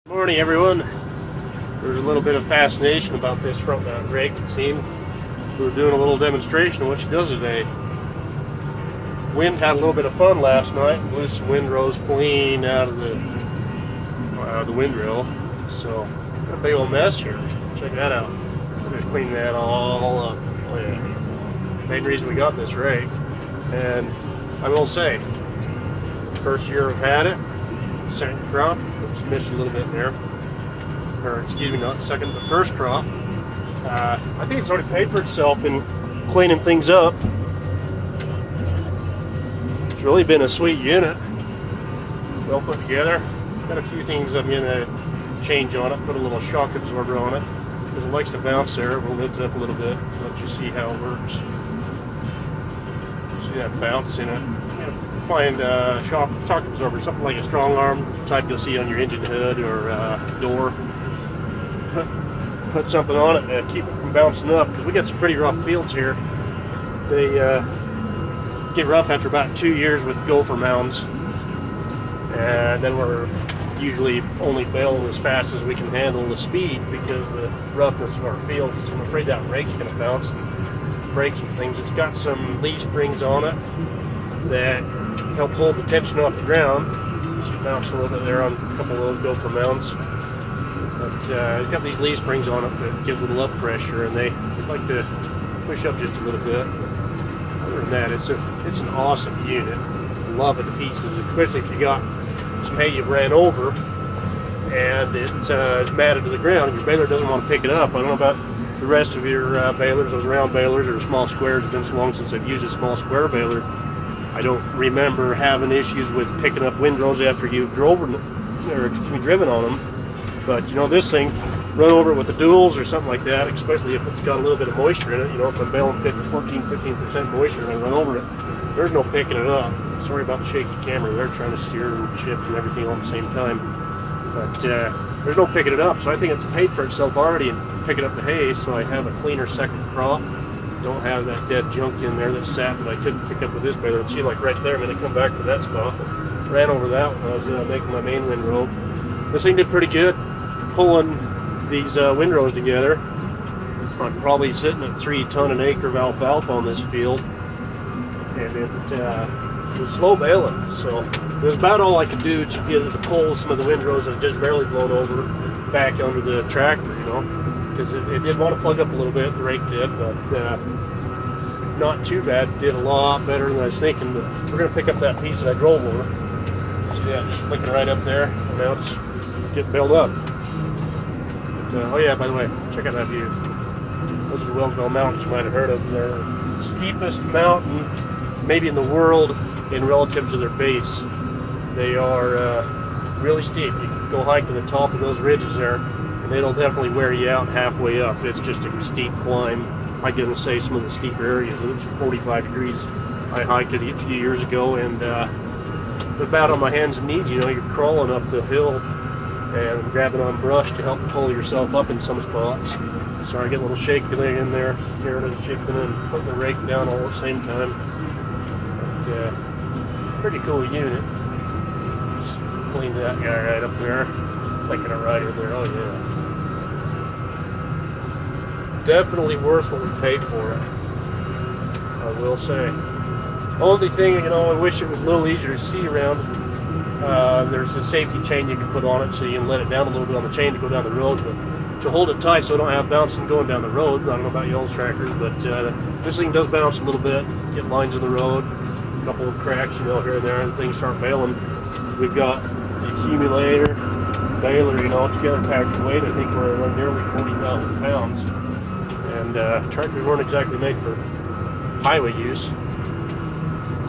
Morning, everyone. There's a little bit of fascination about this front mount rake, it seemed. We were doing a little demonstration of what she does today. Wind had a little bit of fun last night, blew some windrows clean out of the windrow. So, got a big old mess here. Check that out. Just cleaning that all up. Oh yeah. Main reason we got this rake. And I will say, first year I've had it, second crop, oops, missed a little bit there. Or excuse me, not second, but first crop. I think it's already paid for itself in cleaning things up. It's really been a sweet unit, well put together. Got a few things I'm gonna change on it, put a little shock absorber on it because it likes to bounce there. We'll lift it up a little bit, let you see how it works. See that bounce in it. Find shock absorber, something like a strong arm type you'll see on your engine hood or door. Put something on it to keep it from bouncing up, because we got some pretty rough fields here. They get rough after about 2 years with gopher mounds, and then we're usually only baling as fast as we can handle the speed because of the roughness of our fields. So I'm afraid that rake's going to bounce and break some things. It's got some leaf springs on it that help hold the tension off the ground. So it bounced a little bit there on a couple of those gopher mounds. But it's got these leaf springs on it that give a little up pressure, and they like to push up just a little bit. Other than that, it's an awesome unit. Love it to pieces, especially if you got some hay you've ran over and it is matted to the ground. Your baler doesn't want to pick it up. I don't know about the rest of your balers, those round balers or small squares. It's been so long since I've used a small square baler. I don't remember having issues with picking up windrows after you've driven on them. But you know, this thing, run over it with the duals or something like that, especially if it's got a little bit of moisture in it. You know, if I'm baling 15% moisture and I run over it, there's no picking it up. Sorry about the shaky camera there, trying to steer and shift and everything all at the same time. But there's no picking it up, so I think it's paid for itself already in picking up the hay, so I have a cleaner second crop. Don't have that dead junk in there that's sat that I couldn't pick up with this baler. See, like right there, I'm going to come back to that spot. Ran over that when I was making my main windrow. This thing did pretty good pulling these windrows together. I'm probably sitting at 3 ton an acre of alfalfa on this field, and it was slow baling, so it was about all I could do to get it to pull some of the windrows that had just barely blown over back under the tractor, you know, because it did want to plug up a little bit, the rake did, but not too bad. Did a lot better than I was thinking. But we're going to pick up that piece that I drove over. See that, just flicking right up there, and now it's getting built up. But, oh yeah, by the way, check out that view. Those are the Wellsville Mountains you might have heard of. They're the steepest mountain maybe in the world in relative to their base. They are really steep. You can go hike to the top of those ridges there, and it'll definitely wear you out halfway up. It's just a steep climb. I can say some of the steeper areas, it's 45 degrees. I hiked it a few years ago, and about on my hands and knees, you know, you're crawling up the hill and grabbing on brush to help pull yourself up in some spots. Sorry, I get a little shaky in there, scared of shifting and putting the rake down all at the same time. But, pretty cool unit. Just cleaned that guy right up there, flicking it right in there. Oh yeah, definitely worth what we paid for it, I will say. Only thing, you know, I wish it was a little easier to see around. There's a safety chain you can put on it, so you can let it down a little bit on the chain to go down the road, but to hold it tight so it don't have bouncing going down the road. I don't know about y'all's tractors, but this thing does bounce a little bit, get lines in the road, a couple of cracks, you know, here and there, and things start bailing. We've got the accumulator, baler, you know, together packed weight. I think we're nearly 40,000 pounds, and tractors weren't exactly made for highway use,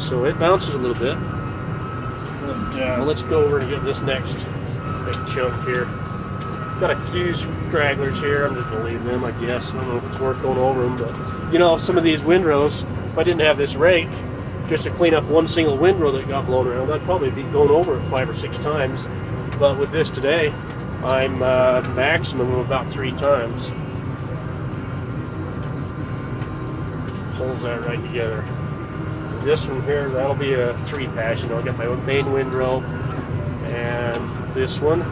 so it bounces a little bit. But let's go over and get this next big chunk here. Got a few stragglers here. I'm just going to leave them, I guess. I don't know if it's worth going over them, but you know, some of these windrows, if I didn't have this rake, just to clean up one single windrow that got blown around, I'd probably be going over it 5 or 6 times. But with this today, I'm maximum of about 3 times. Pulls that right together. This one here, that'll be a 3 pass. You know, I got my own main windrow, and this one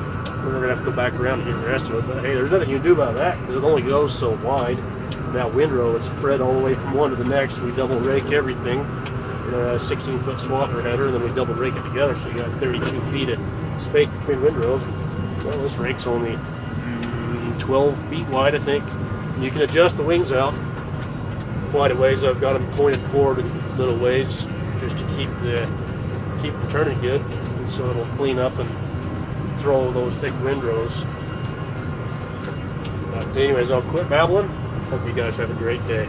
we're going to have to go back around and get the rest of it. But hey, there's nothing you can do about that because it only goes so wide. And that windrow is spread all the way from one to the next. We double rake everything. You know, a 16-foot swather header, and then we double rake it together, so you got 32 feet of space between windrows. And, well, this rake's only 12 feet wide, I think. And you can adjust the wings out quite a ways. I've got them pointed forward a little ways just to keep them turning good, and so it'll clean up and throw those thick windrows. But anyways, I'll quit babbling. Hope you guys have a great day.